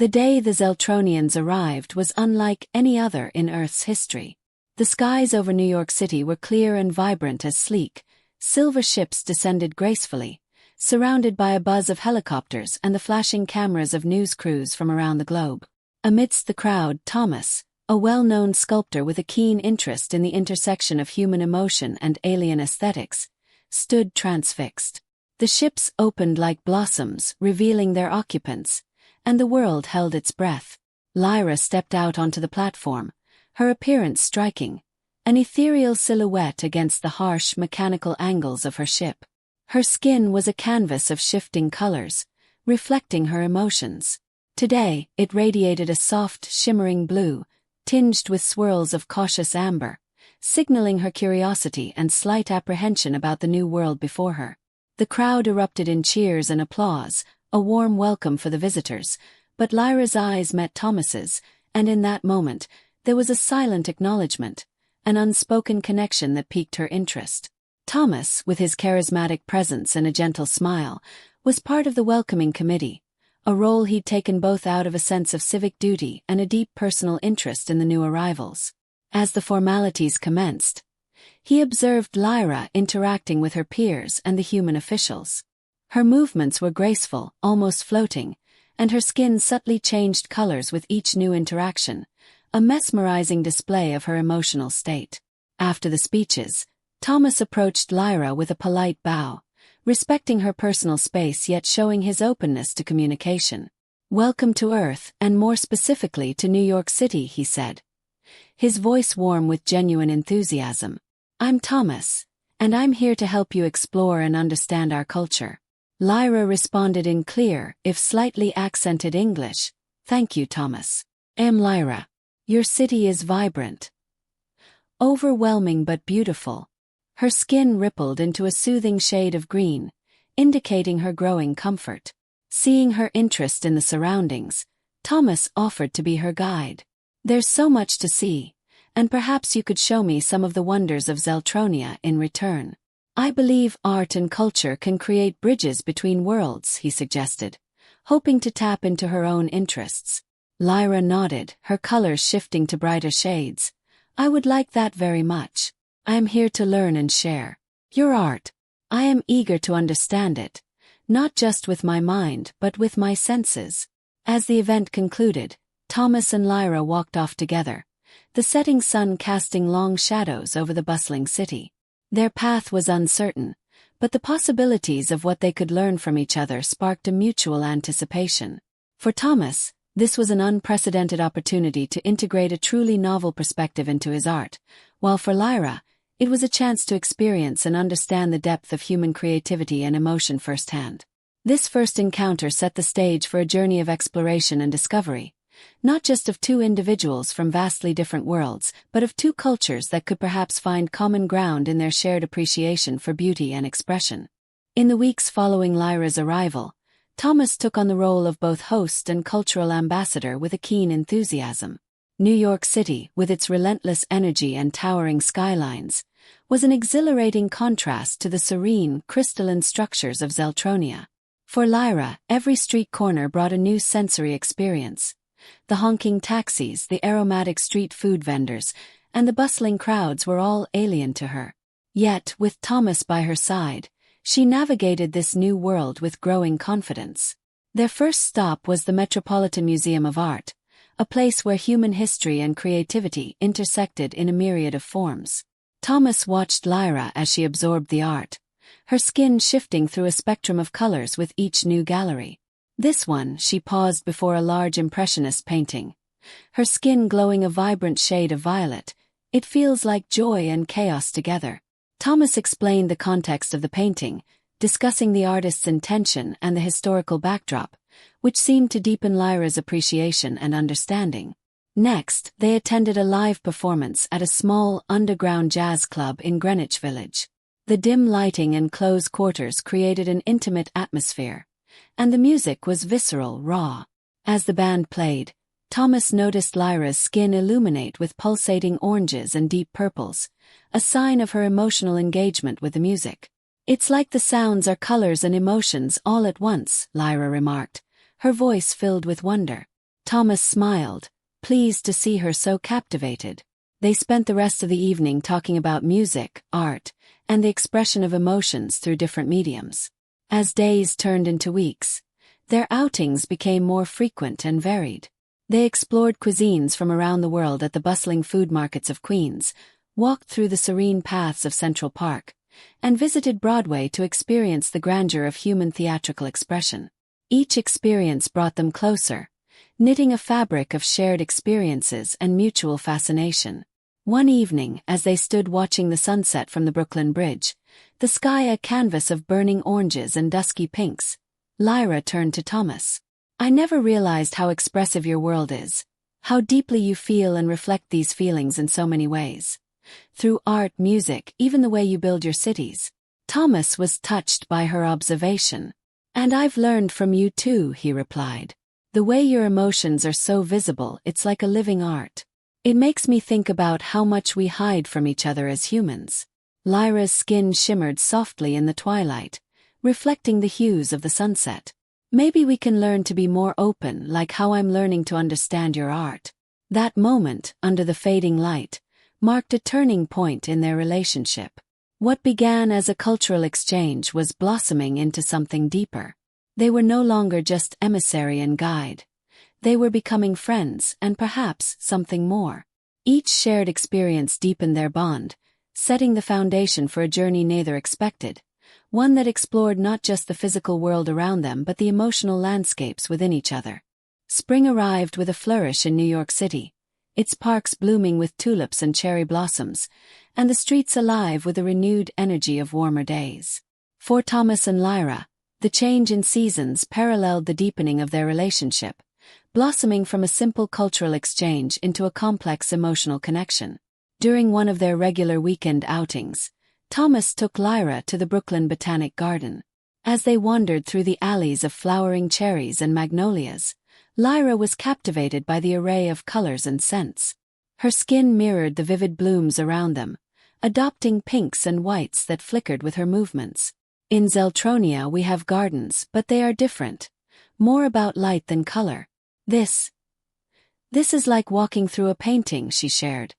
The day the Zeltronians arrived was unlike any other in Earth's history. The skies over New York City were clear and vibrant as sleek, silver ships descended gracefully, surrounded by a buzz of helicopters and the flashing cameras of news crews from around the globe. Amidst the crowd, Thomas, a well-known sculptor with a keen interest in the intersection of human emotion and alien aesthetics, stood transfixed. The ships opened like blossoms, revealing their occupants, and the world held its breath. Lyra stepped out onto the platform, her appearance striking, an ethereal silhouette against the harsh, mechanical angles of her ship. Her skin was a canvas of shifting colors, reflecting her emotions. Today, it radiated a soft, shimmering blue, tinged with swirls of cautious amber, signaling her curiosity and slight apprehension about the new world before her. The crowd erupted in cheers and applause, a warm welcome for the visitors, but Lyra's eyes met Thomas's, and in that moment, there was a silent acknowledgement, an unspoken connection that piqued her interest. Thomas, with his charismatic presence and a gentle smile, was part of the welcoming committee, a role he'd taken both out of a sense of civic duty and a deep personal interest in the new arrivals. As the formalities commenced, he observed Lyra interacting with her peers and the human officials. Her movements were graceful, almost floating, and her skin subtly changed colors with each new interaction, a mesmerizing display of her emotional state. After the speeches, Thomas approached Lyra with a polite bow, respecting her personal space yet showing his openness to communication. "Welcome to Earth, and more specifically to New York City," he said, his voice warm with genuine enthusiasm. "I'm Thomas, and I'm here to help you explore and understand our culture." Lyra responded in clear, if slightly accented English. "Thank you, Thomas. I'm Lyra. Your city is vibrant, overwhelming but beautiful." Her skin rippled into a soothing shade of green, indicating her growing comfort. Seeing her interest in the surroundings, Thomas offered to be her guide. "There's so much to see, and perhaps you could show me some of the wonders of Zeltronia in return. I believe art and culture can create bridges between worlds," he suggested, hoping to tap into her own interests. Lyra nodded, her colors shifting to brighter shades. "I would like that very much. I am here to learn and share your art. I am eager to understand it, not just with my mind but with my senses." As the event concluded, Thomas and Lyra walked off together, the setting sun casting long shadows over the bustling city. Their path was uncertain, but the possibilities of what they could learn from each other sparked a mutual anticipation. For Thomas, this was an unprecedented opportunity to integrate a truly novel perspective into his art, while for Lyra, it was a chance to experience and understand the depth of human creativity and emotion firsthand. This first encounter set the stage for a journey of exploration and discovery, not just of two individuals from vastly different worlds, but of two cultures that could perhaps find common ground in their shared appreciation for beauty and expression. In the weeks following Lyra's arrival, Thomas took on the role of both host and cultural ambassador with a keen enthusiasm. New York City, with its relentless energy and towering skylines, was an exhilarating contrast to the serene, crystalline structures of Zeltronia. For Lyra, every street corner brought a new sensory experience. The honking taxis, the aromatic street food vendors, and the bustling crowds were all alien to her. Yet, with Thomas by her side, she navigated this new world with growing confidence. Their first stop was the Metropolitan Museum of Art, a place where human history and creativity intersected in a myriad of forms. Thomas watched Lyra as she absorbed the art, her skin shifting through a spectrum of colors with each new gallery. This one, she paused before a large impressionist painting, her skin glowing a vibrant shade of violet. "It feels like joy and chaos together." Thomas explained the context of the painting, discussing the artist's intention and the historical backdrop, which seemed to deepen Lyra's appreciation and understanding. Next, they attended a live performance at a small, underground jazz club in Greenwich Village. The dim lighting and closed quarters created an intimate atmosphere, and the music was visceral, raw. As the band played, Thomas noticed Lyra's skin illuminate with pulsating oranges and deep purples, a sign of her emotional engagement with the music. "It's like the sounds are colors and emotions all at once," Lyra remarked, her voice filled with wonder. Thomas smiled, pleased to see her so captivated. They spent the rest of the evening talking about music, art, and the expression of emotions through different mediums. As days turned into weeks, their outings became more frequent and varied. They explored cuisines from around the world at the bustling food markets of Queens, walked through the serene paths of Central Park, and visited Broadway to experience the grandeur of human theatrical expression. Each experience brought them closer, knitting a fabric of shared experiences and mutual fascination. One evening, as they stood watching the sunset from the Brooklyn Bridge, the sky a canvas of burning oranges and dusky pinks, Lyra turned to Thomas. "I never realized how expressive your world is, how deeply you feel and reflect these feelings in so many ways. Through art, music, even the way you build your cities." Thomas was touched by her observation. "And I've learned from you too," he replied. "The way your emotions are so visible, it's like a living art. It makes me think about how much we hide from each other as humans." Lyra's skin shimmered softly in the twilight, reflecting the hues of the sunset. "Maybe we can learn to be more open, like how I'm learning to understand your art." That moment, under the fading light, marked a turning point in their relationship. What began as a cultural exchange was blossoming into something deeper. They were no longer just emissary and guide. They were becoming friends and perhaps something more. Each shared experience deepened their bond, setting the foundation for a journey neither expected, one that explored not just the physical world around them but the emotional landscapes within each other. Spring arrived with a flourish in New York City, its parks blooming with tulips and cherry blossoms, and the streets alive with a renewed energy of warmer days. For Thomas and Lyra, the change in seasons paralleled the deepening of their relationship, blossoming from a simple cultural exchange into a complex emotional connection. During one of their regular weekend outings, Thomas took Lyra to the Brooklyn Botanic Garden. As they wandered through the alleys of flowering cherries and magnolias, Lyra was captivated by the array of colors and scents. Her skin mirrored the vivid blooms around them, adopting pinks and whites that flickered with her movements. "In Zeltronia we have gardens, but they are different, more about light than color. This is like walking through a painting," she shared,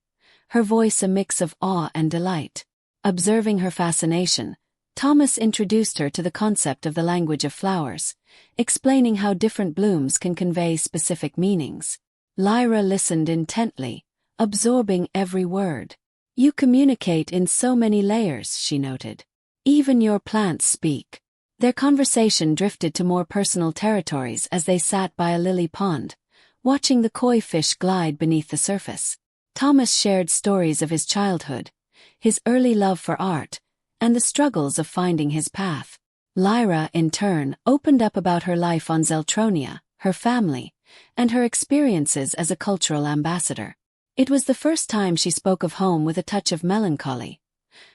her voice a mix of awe and delight. Observing her fascination, Thomas introduced her to the concept of the language of flowers, explaining how different blooms can convey specific meanings. Lyra listened intently, absorbing every word. "You communicate in so many layers," she noted. "Even your plants speak." Their conversation drifted to more personal territories as they sat by a lily pond, watching the koi fish glide beneath the surface. Thomas shared stories of his childhood, his early love for art, and the struggles of finding his path. Lyra, in turn, opened up about her life on Zeltronia, her family, and her experiences as a cultural ambassador. It was the first time she spoke of home with a touch of melancholy,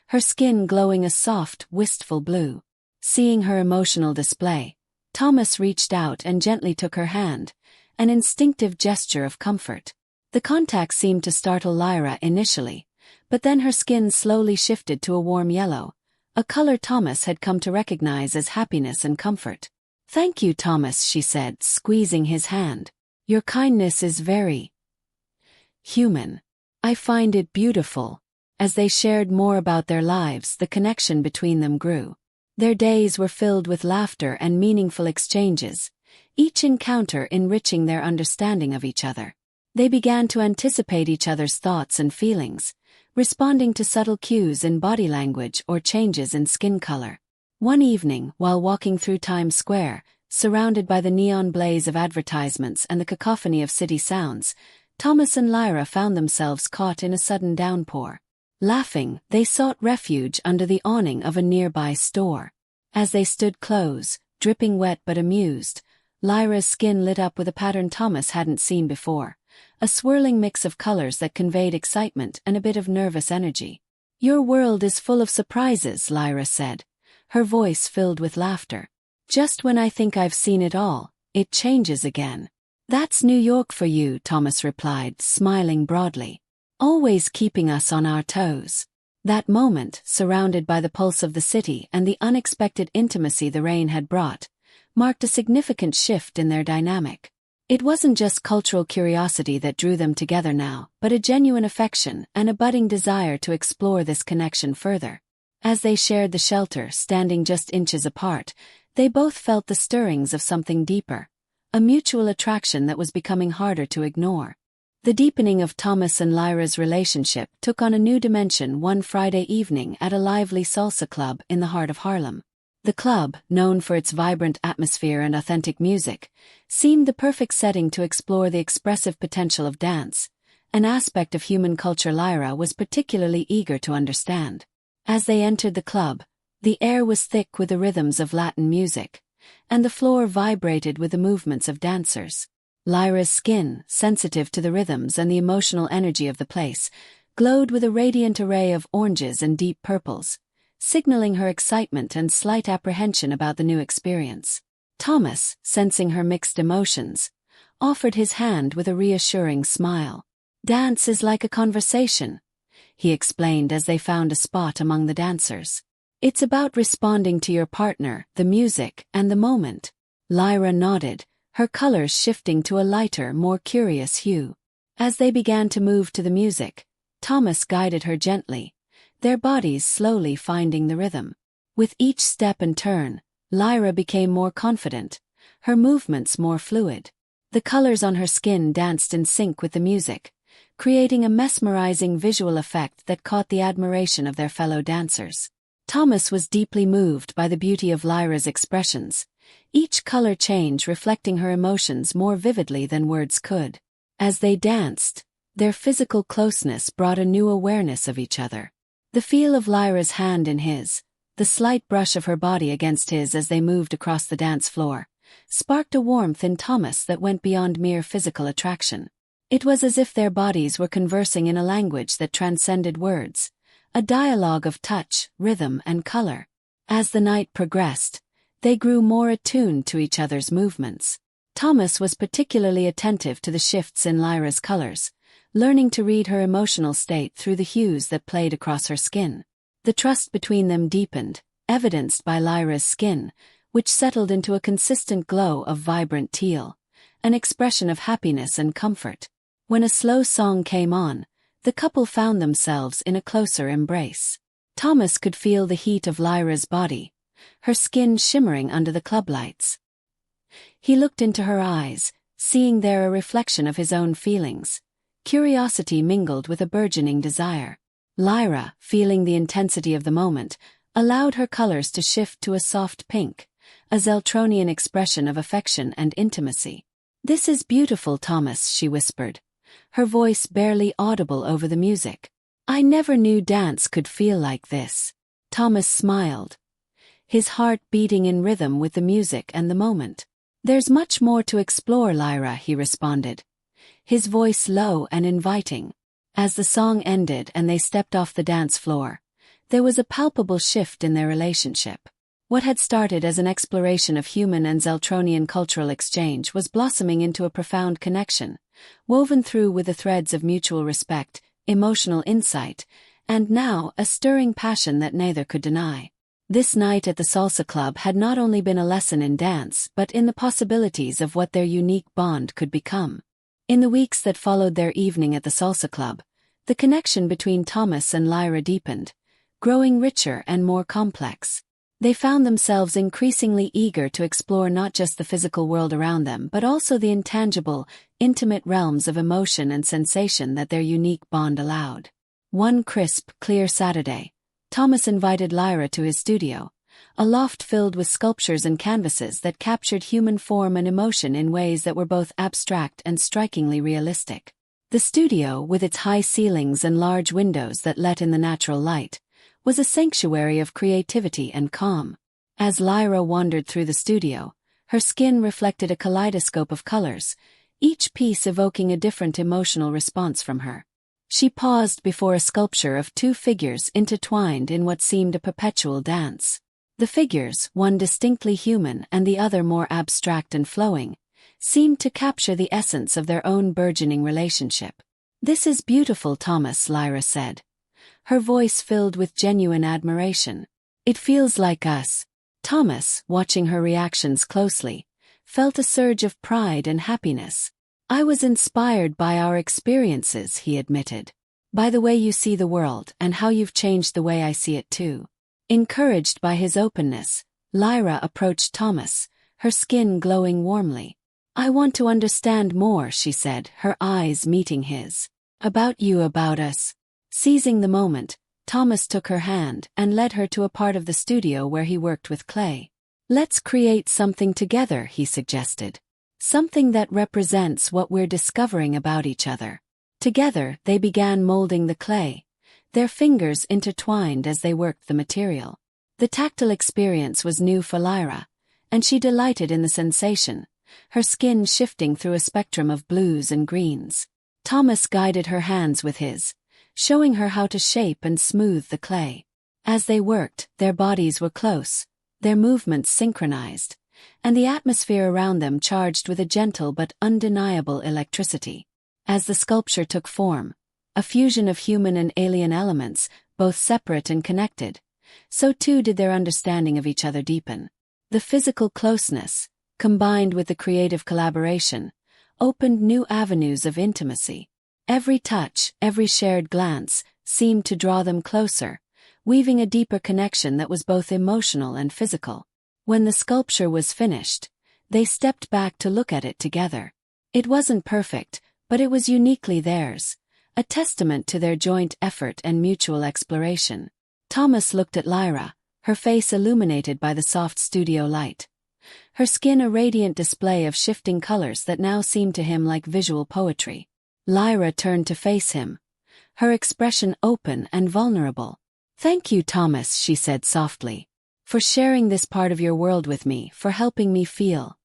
her skin glowing a soft, wistful blue. Seeing her emotional display, Thomas reached out and gently took her hand, an instinctive gesture of comfort. The contact seemed to startle Lyra initially, but then her skin slowly shifted to a warm yellow, a color Thomas had come to recognize as happiness and comfort. "Thank you, Thomas," she said, squeezing his hand. "Your kindness is very human. I find it beautiful." As they shared more about their lives, the connection between them grew. Their days were filled with laughter and meaningful exchanges, each encounter enriching their understanding of each other. They began to anticipate each other's thoughts and feelings, responding to subtle cues in body language or changes in skin color. One evening, while walking through Times Square, surrounded by the neon blaze of advertisements and the cacophony of city sounds, Thomas and Lyra found themselves caught in a sudden downpour. Laughing, they sought refuge under the awning of a nearby store. As they stood close, dripping wet but amused, Lyra's skin lit up with a pattern Thomas hadn't seen before, a swirling mix of colors that conveyed excitement and a bit of nervous energy. "Your world is full of surprises," Lyra said, her voice filled with laughter. "Just when I think I've seen it all, it changes again." "That's New York for you," Thomas replied, smiling broadly. "Always keeping us on our toes." That moment, surrounded by the pulse of the city and the unexpected intimacy the rain had brought, marked a significant shift in their dynamic. It wasn't just cultural curiosity that drew them together now, but a genuine affection and a budding desire to explore this connection further. As they shared the shelter, standing just inches apart, they both felt the stirrings of something deeper, a mutual attraction that was becoming harder to ignore. The deepening of Thomas and Lyra's relationship took on a new dimension one Friday evening at a lively salsa club in the heart of Harlem. The club, known for its vibrant atmosphere and authentic music, seemed the perfect setting to explore the expressive potential of dance, an aspect of human culture Lyra was particularly eager to understand. As they entered the club, the air was thick with the rhythms of Latin music, and the floor vibrated with the movements of dancers. Lyra's skin, sensitive to the rhythms and the emotional energy of the place, glowed with a radiant array of oranges and deep purples, signaling her excitement and slight apprehension about the new experience. Thomas, sensing her mixed emotions, offered his hand with a reassuring smile. "Dance is like a conversation," he explained as they found a spot among the dancers. "It's about responding to your partner, the music, and the moment." Lyra nodded, her colors shifting to a lighter, more curious hue. As they began to move to the music, Thomas guided her gently, their bodies slowly finding the rhythm. With each step and turn, Lyra became more confident, her movements more fluid. The colors on her skin danced in sync with the music, creating a mesmerizing visual effect that caught the admiration of their fellow dancers. Thomas was deeply moved by the beauty of Lyra's expressions, each color change reflecting her emotions more vividly than words could. As they danced, their physical closeness brought a new awareness of each other. The feel of Lyra's hand in his, the slight brush of her body against his as they moved across the dance floor, sparked a warmth in Thomas that went beyond mere physical attraction. It was as if their bodies were conversing in a language that transcended words, a dialogue of touch, rhythm, and color. As the night progressed, they grew more attuned to each other's movements. Thomas was particularly attentive to the shifts in Lyra's colors, learning to read her emotional state through the hues that played across her skin. The trust between them deepened, evidenced by Lyra's skin, which settled into a consistent glow of vibrant teal, an expression of happiness and comfort. When a slow song came on, the couple found themselves in a closer embrace. Thomas could feel the heat of Lyra's body, her skin shimmering under the club lights. He looked into her eyes, seeing there a reflection of his own feelings, curiosity mingled with a burgeoning desire. Lyra, feeling the intensity of the moment, allowed her colors to shift to a soft pink, a Zeltronian expression of affection and intimacy. "This is beautiful, Thomas," she whispered, her voice barely audible over the music. "I never knew dance could feel like this." Thomas smiled, his heart beating in rhythm with the music and the moment. "There's much more to explore, Lyra," he responded, his voice low and inviting. As the song ended and they stepped off the dance floor, there was a palpable shift in their relationship. What had started as an exploration of human and Zeltronian cultural exchange was blossoming into a profound connection, woven through with the threads of mutual respect, emotional insight, and now a stirring passion that neither could deny. This night at the salsa club had not only been a lesson in dance but in the possibilities of what their unique bond could become. In the weeks that followed their evening at the salsa club, the connection between Thomas and Lyra deepened, growing richer and more complex. They found themselves increasingly eager to explore not just the physical world around them but also the intangible, intimate realms of emotion and sensation that their unique bond allowed. One crisp, clear Saturday, Thomas invited Lyra to his studio, a loft filled with sculptures and canvases that captured human form and emotion in ways that were both abstract and strikingly realistic. The studio, with its high ceilings and large windows that let in the natural light, was a sanctuary of creativity and calm. As Lyra wandered through the studio, her skin reflected a kaleidoscope of colors, each piece evoking a different emotional response from her. She paused before a sculpture of two figures intertwined in what seemed a perpetual dance. The figures, one distinctly human and the other more abstract and flowing, seemed to capture the essence of their own burgeoning relationship. "This is beautiful, Thomas," Lyra said, her voice filled with genuine admiration. "It feels like us." Thomas, watching her reactions closely, felt a surge of pride and happiness. "I was inspired by our experiences," he admitted. "By the way you see the world and how you've changed the way I see it too." Encouraged by his openness, Lyra approached Thomas, her skin glowing warmly. "I want to understand more," she said, her eyes meeting his. "About you, about us." Seizing the moment, Thomas took her hand and led her to a part of the studio where he worked with clay. "Let's create something together," he suggested. "Something that represents what we're discovering about each other." Together, they began molding the clay, their fingers intertwined as they worked the material. The tactile experience was new for Lyra, and she delighted in the sensation, her skin shifting through a spectrum of blues and greens. Thomas guided her hands with his, showing her how to shape and smooth the clay. As they worked, their bodies were close, their movements synchronized, and the atmosphere around them charged with a gentle but undeniable electricity. As the sculpture took form, a fusion of human and alien elements, both separate and connected, so too did their understanding of each other deepen. The physical closeness, combined with the creative collaboration, opened new avenues of intimacy. Every touch, every shared glance, seemed to draw them closer, weaving a deeper connection that was both emotional and physical. When the sculpture was finished, they stepped back to look at it together. It wasn't perfect, but it was uniquely theirs, a testament to their joint effort and mutual exploration. Thomas looked at Lyra, her face illuminated by the soft studio light. Her skin a radiant display of shifting colors that now seemed to him like visual poetry. Lyra turned to face him, her expression open and vulnerable. "Thank you, Thomas," she said softly, "for sharing this part of your world with me, for helping me feel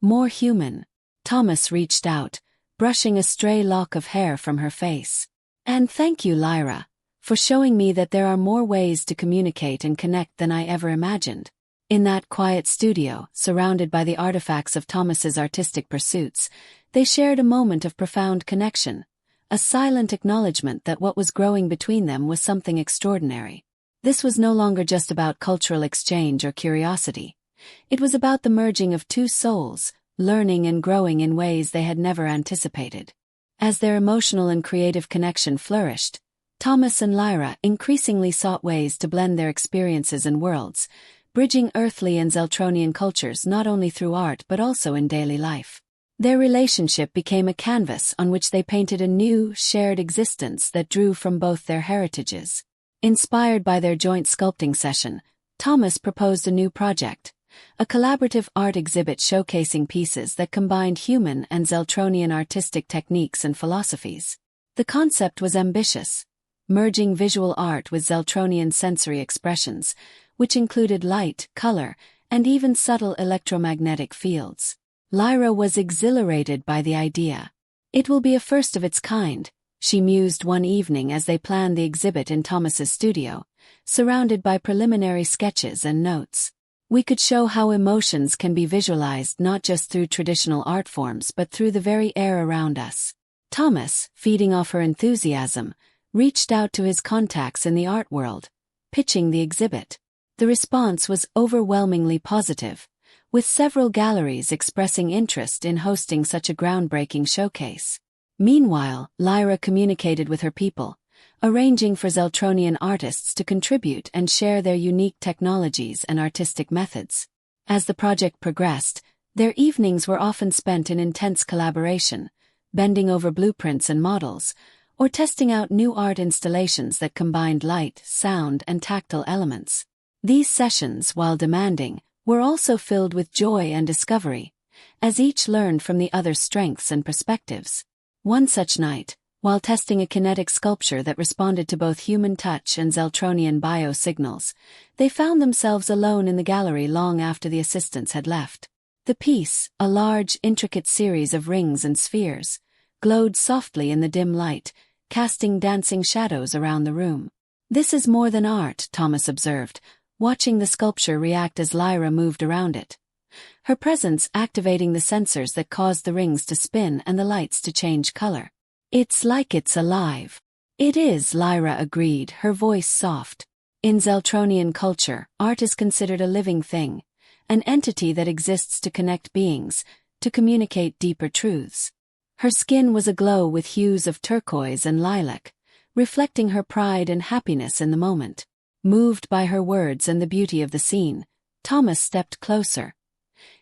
more human." Thomas reached out, brushing a stray lock of hair from her face. "And thank you, Lyra, for showing me that there are more ways to communicate and connect than I ever imagined." In that quiet studio, surrounded by the artifacts of Thomas's artistic pursuits, they shared a moment of profound connection, a silent acknowledgement that what was growing between them was something extraordinary. This was no longer just about cultural exchange or curiosity. It was about the merging of two souls, learning and growing in ways they had never anticipated. As their emotional and creative connection flourished, Thomas and Lyra increasingly sought ways to blend their experiences and worlds, bridging earthly and Zeltronian cultures not only through art but also in daily life. Their relationship became a canvas on which they painted a new, shared existence that drew from both their heritages. Inspired by their joint sculpting session, Thomas proposed a new project, a collaborative art exhibit showcasing pieces that combined human and Zeltronian artistic techniques and philosophies. The concept was ambitious, merging visual art with Zeltronian sensory expressions, which included light, color, and even subtle electromagnetic fields. Lyra was exhilarated by the idea. "It will be a first of its kind," she mused one evening as they planned the exhibit in Thomas's studio, surrounded by preliminary sketches and notes. "We could show how emotions can be visualized not just through traditional art forms but through the very air around us." Thomas, feeding off her enthusiasm, reached out to his contacts in the art world, pitching the exhibit. The response was overwhelmingly positive, with several galleries expressing interest in hosting such a groundbreaking showcase. Meanwhile, Lyra communicated with her people, arranging for Zeltronian artists to contribute and share their unique technologies and artistic methods. As the project progressed, their evenings were often spent in intense collaboration, bending over blueprints and models, or testing out new art installations that combined light, sound, and tactile elements. These sessions, while demanding, were also filled with joy and discovery, as each learned from the other's strengths and perspectives. One such night, while testing a kinetic sculpture that responded to both human touch and Zeltronian biosignals, they found themselves alone in the gallery long after the assistants had left. The piece, a large, intricate series of rings and spheres, glowed softly in the dim light, casting dancing shadows around the room. "This is more than art," Thomas observed, watching the sculpture react as Lyra moved around it, her presence activating the sensors that caused the rings to spin and the lights to change color. "It's like it's alive." "It is," Lyra agreed, her voice soft. In Zeltronian culture, art is considered a living thing, an entity that exists to connect beings, to communicate deeper truths. Her skin was aglow with hues of turquoise and lilac, reflecting her pride and happiness in the moment. Moved by her words and the beauty of the scene, Thomas stepped closer,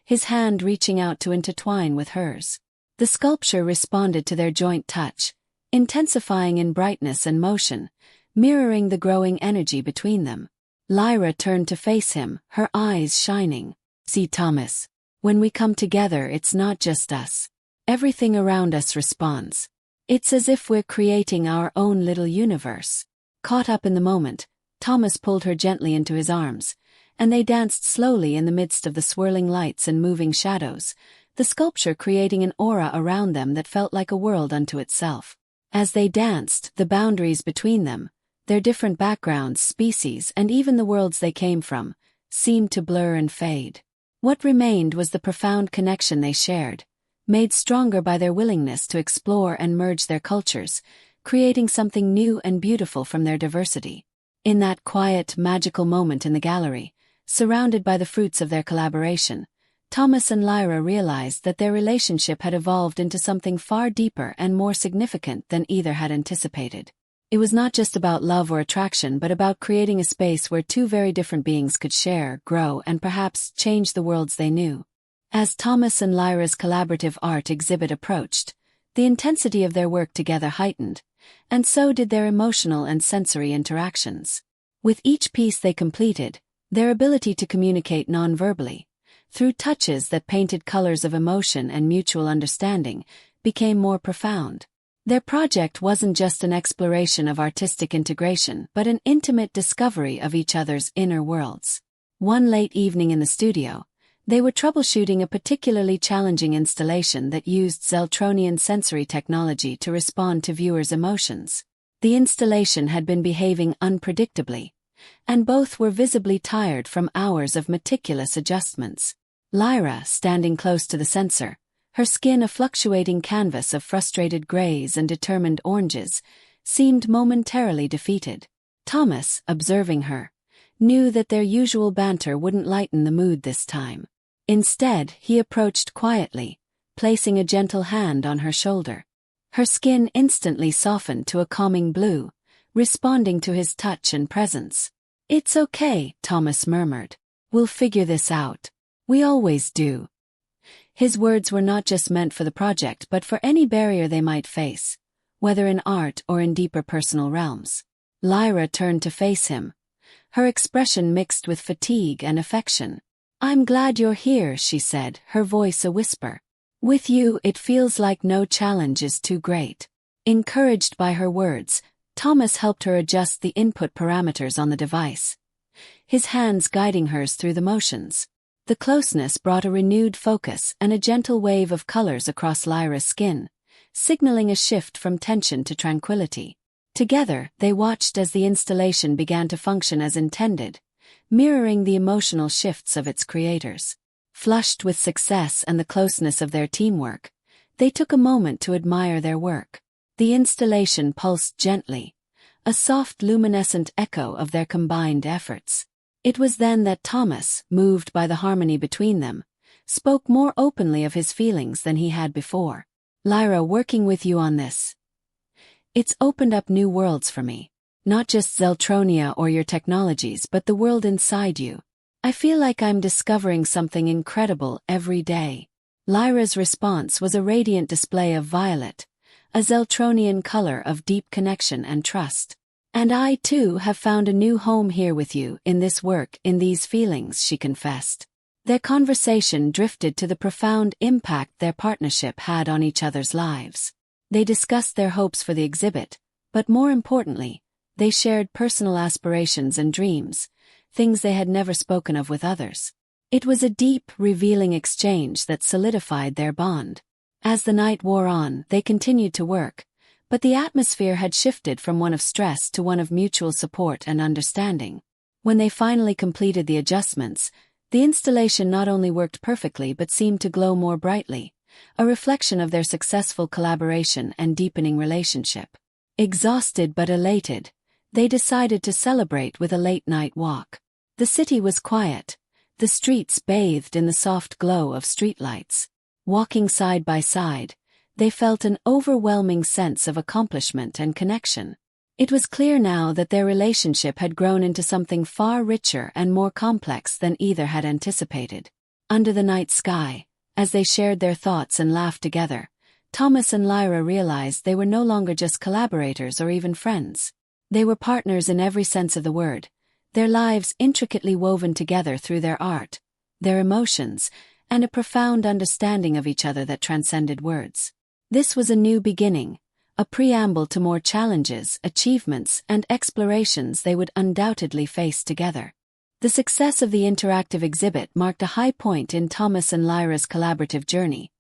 his hand reaching out to intertwine with hers. The sculpture responded to their joint touch, intensifying in brightness and motion, mirroring the growing energy between them. Lyra turned to face him, her eyes shining. "See, Thomas, when we come together it's not just us. Everything around us responds. It's as if we're creating our own little universe." Caught up in the moment, Thomas pulled her gently into his arms, and they danced slowly in the midst of the swirling lights and moving shadows, the sculpture creating an aura around them that felt like a world unto itself. As they danced, the boundaries between them, their different backgrounds, species, and even the worlds they came from, seemed to blur and fade. What remained was the profound connection they shared, made stronger by their willingness to explore and merge their cultures, creating something new and beautiful from their diversity. In that quiet, magical moment in the gallery, surrounded by the fruits of their collaboration, Thomas and Lyra realized that their relationship had evolved into something far deeper and more significant than either had anticipated. It was not just about love or attraction, but about creating a space where two very different beings could share, grow, and perhaps change the worlds they knew. As Thomas and Lyra's collaborative art exhibit approached, the intensity of their work together heightened, and so did their emotional and sensory interactions. With each piece they completed, their ability to communicate non-verbally, through touches that painted colors of emotion and mutual understanding, became more profound. Their project wasn't just an exploration of artistic integration, but an intimate discovery of each other's inner worlds. One late evening in the studio, they were troubleshooting a particularly challenging installation that used Zeltronian sensory technology to respond to viewers' emotions. The installation had been behaving unpredictably, and both were visibly tired from hours of meticulous adjustments. Lyra, standing close to the sensor, her skin a fluctuating canvas of frustrated grays and determined oranges, seemed momentarily defeated. Thomas, observing her, knew that their usual banter wouldn't lighten the mood this time. Instead, he approached quietly, placing a gentle hand on her shoulder. Her skin instantly softened to a calming blue, responding to his touch and presence. "It's okay," Thomas murmured. "We'll figure this out. We always do." His words were not just meant for the project but for any barrier they might face, whether in art or in deeper personal realms. Lyra turned to face him, her expression mixed with fatigue and affection. "I'm glad you're here," she said, her voice a whisper. "With you, it feels like no challenge is too great." Encouraged by her words, Thomas helped her adjust the input parameters on the device, his hands guiding hers through the motions. The closeness brought a renewed focus and a gentle wave of colors across Lyra's skin, signaling a shift from tension to tranquility. Together, they watched as the installation began to function as intended, mirroring the emotional shifts of its creators. Flushed with success and the closeness of their teamwork, they took a moment to admire their work. The installation pulsed gently, a soft luminescent echo of their combined efforts. It was then that Thomas, moved by the harmony between them, spoke more openly of his feelings than he had before. "Lyra, working with you on this, it's opened up new worlds for me. Not just Zeltronia or your technologies, but the world inside you. I feel like I'm discovering something incredible every day." Lyra's response was a radiant display of violet, a Zeltronian color of deep connection and trust. "And I, too, have found a new home here with you, in this work, in these feelings," she confessed. Their conversation drifted to the profound impact their partnership had on each other's lives. They discussed their hopes for the exhibit, but more importantly, they shared personal aspirations and dreams, things they had never spoken of with others. It was a deep, revealing exchange that solidified their bond. As the night wore on, they continued to work, but the atmosphere had shifted from one of stress to one of mutual support and understanding. When they finally completed the adjustments, the installation not only worked perfectly but seemed to glow more brightly, a reflection of their successful collaboration and deepening relationship. Exhausted but elated, they decided to celebrate with a late-night walk. The city was quiet, the streets bathed in the soft glow of streetlights. Walking side by side, they felt an overwhelming sense of accomplishment and connection. It was clear now that their relationship had grown into something far richer and more complex than either had anticipated. Under the night sky, as they shared their thoughts and laughed together, Thomas and Lyra realized they were no longer just collaborators or even friends. They were partners in every sense of the word, their lives intricately woven together through their art, their emotions, and a profound understanding of each other that transcended words. This was a new beginning, a preamble to more challenges, achievements, and explorations they would undoubtedly face together. The success of the interactive exhibit marked a high point in Thomas and Lyra's collaborative journey,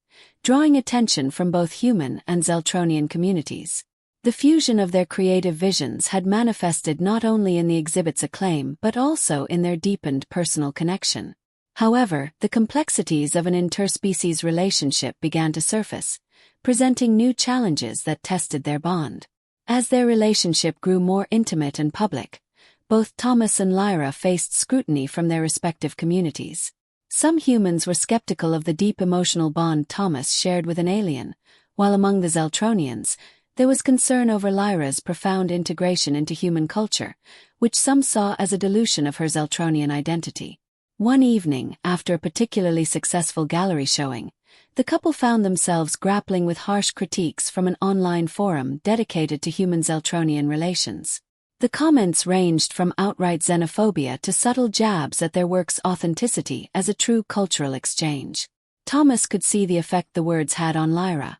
drawing attention from both human and Zeltronian communities. The fusion of their creative visions had manifested not only in the exhibit's acclaim but also in their deepened personal connection. However, the complexities of an interspecies relationship began to surface, presenting new challenges that tested their bond. As their relationship grew more intimate and public, both Thomas and Lyra faced scrutiny from their respective communities. Some humans were skeptical of the deep emotional bond Thomas shared with an alien, while among the Zeltronians, there was concern over Lyra's profound integration into human culture, which some saw as a dilution of her Zeltronian identity. One evening, after a particularly successful gallery showing, the couple found themselves grappling with harsh critiques from an online forum dedicated to human Zeltronian relations. The comments ranged from outright xenophobia to subtle jabs at their work's authenticity as a true cultural exchange. Thomas could see the effect the words had on Lyra.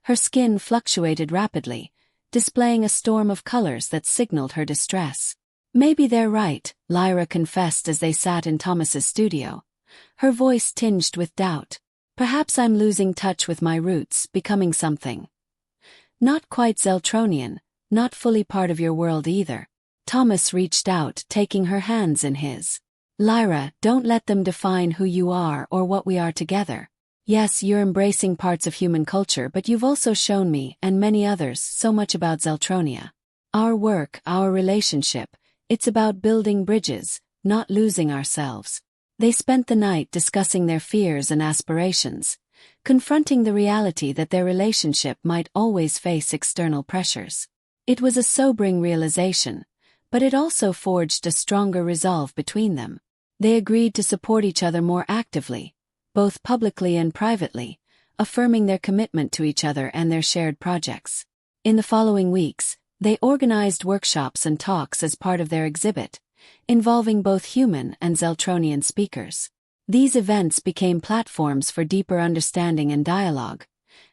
Her skin fluctuated rapidly, displaying a storm of colors that signaled her distress. "Maybe they're right," Lyra confessed as they sat in Thomas's studio, her voice tinged with doubt. "Perhaps I'm losing touch with my roots, becoming something not quite Zeltronian, not fully part of your world either." Thomas reached out, taking her hands in his. "Lyra, don't let them define who you are or what we are together. Yes, you're embracing parts of human culture, but you've also shown me, and many others, so much about Zeltronia. Our work, our relationship, it's about building bridges, not losing ourselves." They spent the night discussing their fears and aspirations, confronting the reality that their relationship might always face external pressures. It was a sobering realization, but it also forged a stronger resolve between them. They agreed to support each other more actively, both publicly and privately, affirming their commitment to each other and their shared projects. In the following weeks, they organized workshops and talks as part of their exhibit, involving both human and Zeltronian speakers. These events became platforms for deeper understanding and dialogue,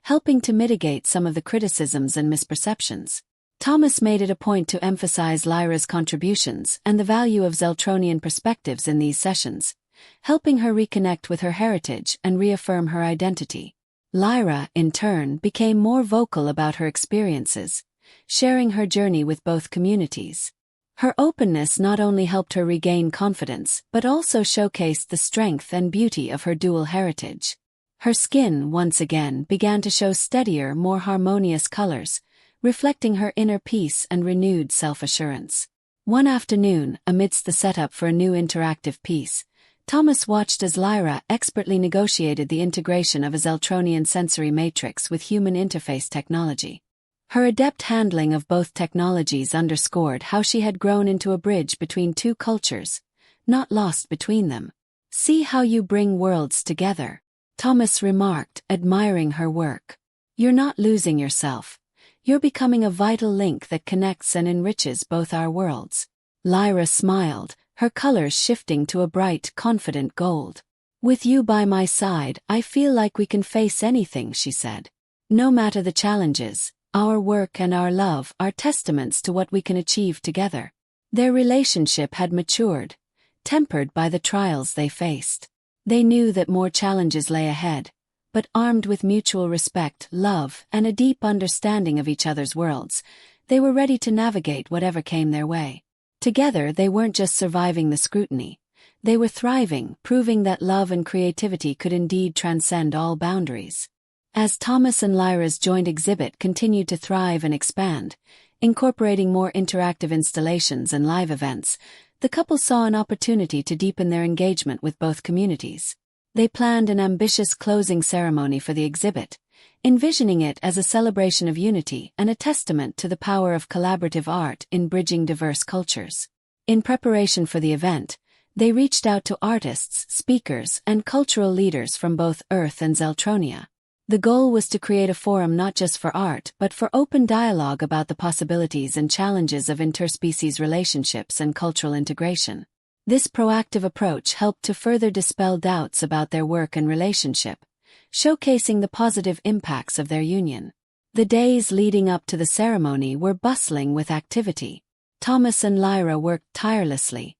helping to mitigate some of the criticisms and misperceptions. Thomas made it a point to emphasize Lyra's contributions and the value of Zeltronian perspectives in these sessions, helping her reconnect with her heritage and reaffirm her identity. Lyra, in turn, became more vocal about her experiences, sharing her journey with both communities. Her openness not only helped her regain confidence but also showcased the strength and beauty of her dual heritage. Her skin, once again, began to show steadier, more harmonious colors, reflecting her inner peace and renewed self-assurance. One afternoon, amidst the setup for a new interactive piece, Thomas watched as Lyra expertly negotiated the integration of a Zeltronian sensory matrix with human interface technology. Her adept handling of both technologies underscored how she had grown into a bridge between two cultures, not lost between them. "See how you bring worlds together," Thomas remarked, admiring her work. "You're not losing yourself. You're becoming a vital link that connects and enriches both our worlds." Lyra smiled, her colors shifting to a bright, confident gold. "With you by my side, I feel like we can face anything," she said. "No matter the challenges, our work and our love are testaments to what we can achieve together." Their relationship had matured, tempered by the trials they faced. They knew that more challenges lay ahead, but armed with mutual respect, love, and a deep understanding of each other's worlds, they were ready to navigate whatever came their way. Together, they weren't just surviving the scrutiny. They were thriving, proving that love and creativity could indeed transcend all boundaries. As Thomas and Lyra's joint exhibit continued to thrive and expand, incorporating more interactive installations and live events, the couple saw an opportunity to deepen their engagement with both communities. They planned an ambitious closing ceremony for the exhibit, envisioning it as a celebration of unity and a testament to the power of collaborative art in bridging diverse cultures. In preparation for the event, they reached out to artists, speakers, and cultural leaders from both Earth and Zeltronia. The goal was to create a forum not just for art but for open dialogue about the possibilities and challenges of interspecies relationships and cultural integration. This proactive approach helped to further dispel doubts about their work and relationship, showcasing the positive impacts of their union. The days leading up to the ceremony were bustling with activity. Thomas and Lyra worked tirelessly,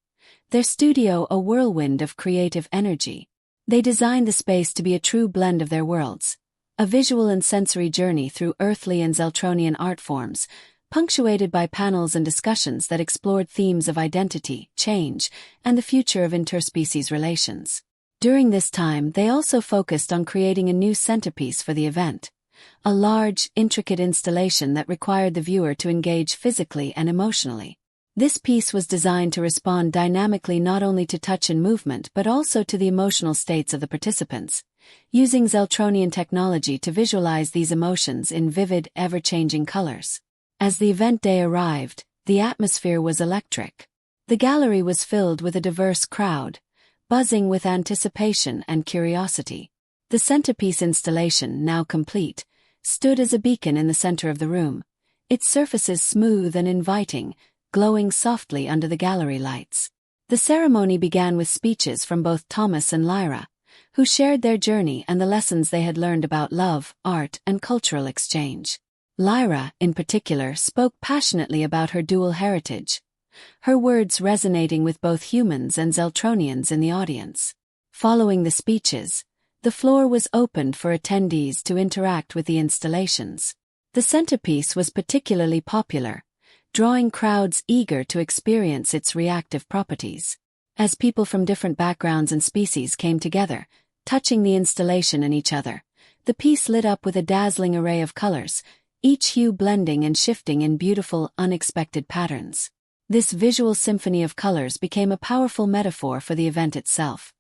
their studio a whirlwind of creative energy. They designed the space to be a true blend of their worlds, a visual and sensory journey through earthly and Zeltronian art forms, punctuated by panels and discussions that explored themes of identity, change, and the future of interspecies relations. During this time, they also focused on creating a new centerpiece for the event, a large, intricate installation that required the viewer to engage physically and emotionally. This piece was designed to respond dynamically not only to touch and movement but also to the emotional states of the participants, using Zeltronian technology to visualize these emotions in vivid, ever-changing colors. As the event day arrived, the atmosphere was electric. The gallery was filled with a diverse crowd, buzzing with anticipation and curiosity. The centerpiece installation, now complete, stood as a beacon in the center of the room, its surfaces smooth and inviting, glowing softly under the gallery lights. The ceremony began with speeches from both Thomas and Lyra, who shared their journey and the lessons they had learned about love, art, and cultural exchange. Lyra, in particular, spoke passionately about her dual heritage, her words resonating with both humans and Zeltronians in the audience. Following the speeches, the floor was opened for attendees to interact with the installations. The centerpiece was particularly popular, drawing crowds eager to experience its reactive properties. As people from different backgrounds and species came together, touching the installation and each other, the piece lit up with a dazzling array of colors, each hue blending and shifting in beautiful, unexpected patterns. This visual symphony of colors became a powerful metaphor for the event itself.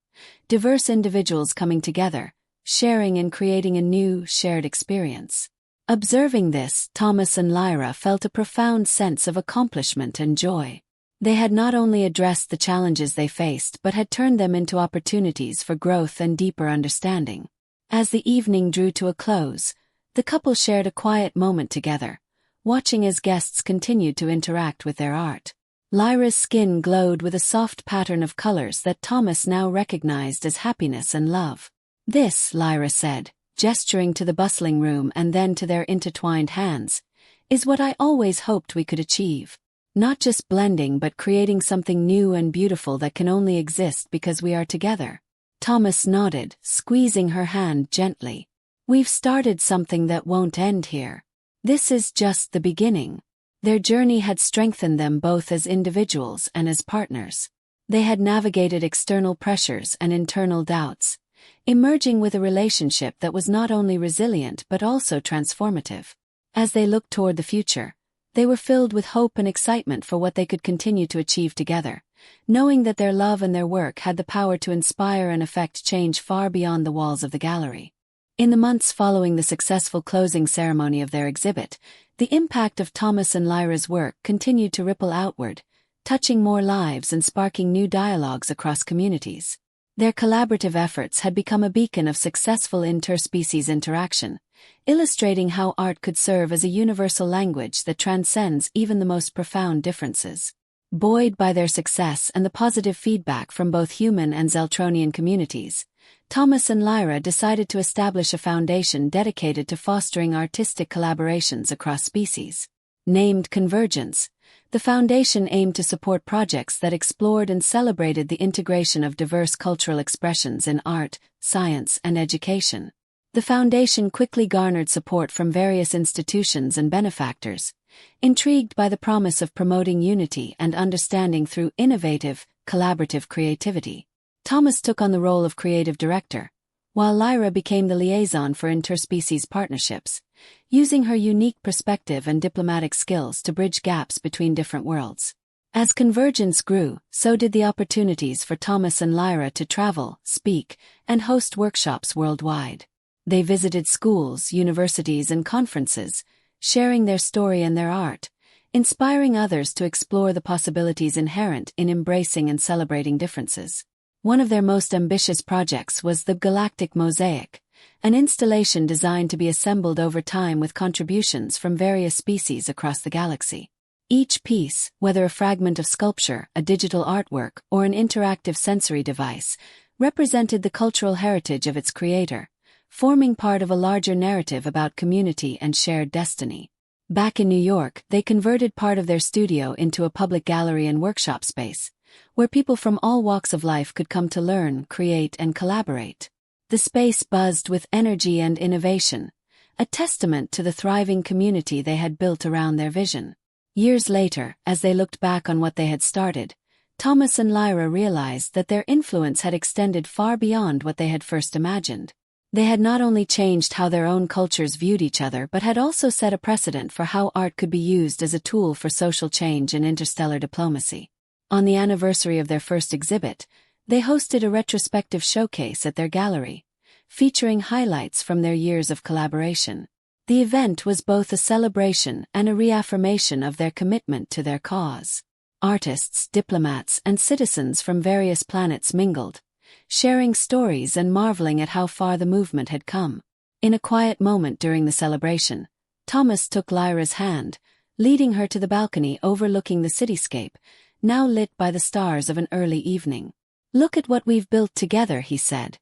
Diverse individuals coming together, sharing and creating a new, shared experience. Observing this, Thomas and Lyra felt a profound sense of accomplishment and joy. They had not only addressed the challenges they faced but had turned them into opportunities for growth and deeper understanding. As the evening drew to a close, the couple shared a quiet moment together, watching as guests continued to interact with their art. Lyra's skin glowed with a soft pattern of colors that Thomas now recognized as happiness and love. "This," Lyra said, gesturing to the bustling room and then to their intertwined hands, "is what I always hoped we could achieve. Not just blending but creating something new and beautiful that can only exist because we are together." Thomas nodded, squeezing her hand gently. "We've started something that won't end here. This is just the beginning." Their journey had strengthened them both as individuals and as partners. They had navigated external pressures and internal doubts, emerging with a relationship that was not only resilient but also transformative. As they looked toward the future, they were filled with hope and excitement for what they could continue to achieve together, knowing that their love and their work had the power to inspire and affect change far beyond the walls of the gallery. In the months following the successful closing ceremony of their exhibit, the impact of Thomas and Lyra's work continued to ripple outward, touching more lives and sparking new dialogues across communities. Their collaborative efforts had become a beacon of successful interspecies interaction, illustrating how art could serve as a universal language that transcends even the most profound differences. Buoyed by their success and the positive feedback from both human and Zeltronian communities, Thomas and Lyra decided to establish a foundation dedicated to fostering artistic collaborations across species. Named Convergence, the foundation aimed to support projects that explored and celebrated the integration of diverse cultural expressions in art, science, and education. The foundation quickly garnered support from various institutions and benefactors, intrigued by the promise of promoting unity and understanding through innovative, collaborative creativity. Thomas took on the role of creative director, while Lyra became the liaison for interspecies partnerships, using her unique perspective and diplomatic skills to bridge gaps between different worlds. As convergence grew, so did the opportunities for Thomas and Lyra to travel, speak, and host workshops worldwide. They visited schools, universities, and conferences, sharing their story and their art, inspiring others to explore the possibilities inherent in embracing and celebrating differences. One of their most ambitious projects was the Galactic Mosaic, an installation designed to be assembled over time with contributions from various species across the galaxy. Each piece, whether a fragment of sculpture, a digital artwork, or an interactive sensory device, represented the cultural heritage of its creator, forming part of a larger narrative about community and shared destiny. Back in New York, they converted part of their studio into a public gallery and workshop space, where people from all walks of life could come to learn, create, and collaborate. The space buzzed with energy and innovation, a testament to the thriving community they had built around their vision. Years later, as they looked back on what they had started, Thomas and Lyra realized that their influence had extended far beyond what they had first imagined. They had not only changed how their own cultures viewed each other but had also set a precedent for how art could be used as a tool for social change and interstellar diplomacy. On the anniversary of their first exhibit, they hosted a retrospective showcase at their gallery, featuring highlights from their years of collaboration. The event was both a celebration and a reaffirmation of their commitment to their cause. Artists, diplomats, and citizens from various planets mingled, sharing stories and marveling at how far the movement had come. In a quiet moment during the celebration, Thomas took Lyra's hand, leading her to the balcony overlooking the cityscape, now lit by the stars of an early evening. "Look at what we've built together," he said,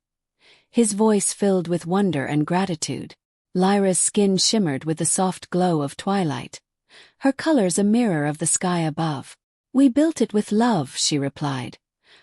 his voice filled with wonder and gratitude. Lyra's skin shimmered with the soft glow of twilight, her colors a mirror of the sky above. "We built it with love," she replied,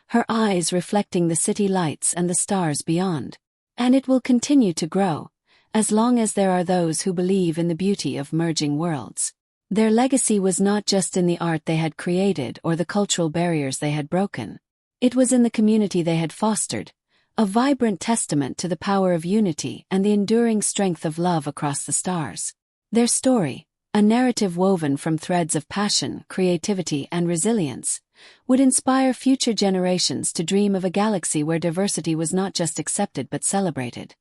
her eyes reflecting the city lights and the stars beyond. "And it will continue to grow, as long as there are those who believe in the beauty of merging worlds." Their legacy was not just in the art they had created or the cultural barriers they had broken. It was in the community they had fostered, a vibrant testament to the power of unity and the enduring strength of love across the stars. Their story, a narrative woven from threads of passion, creativity, and resilience, would inspire future generations to dream of a galaxy where diversity was not just accepted but celebrated.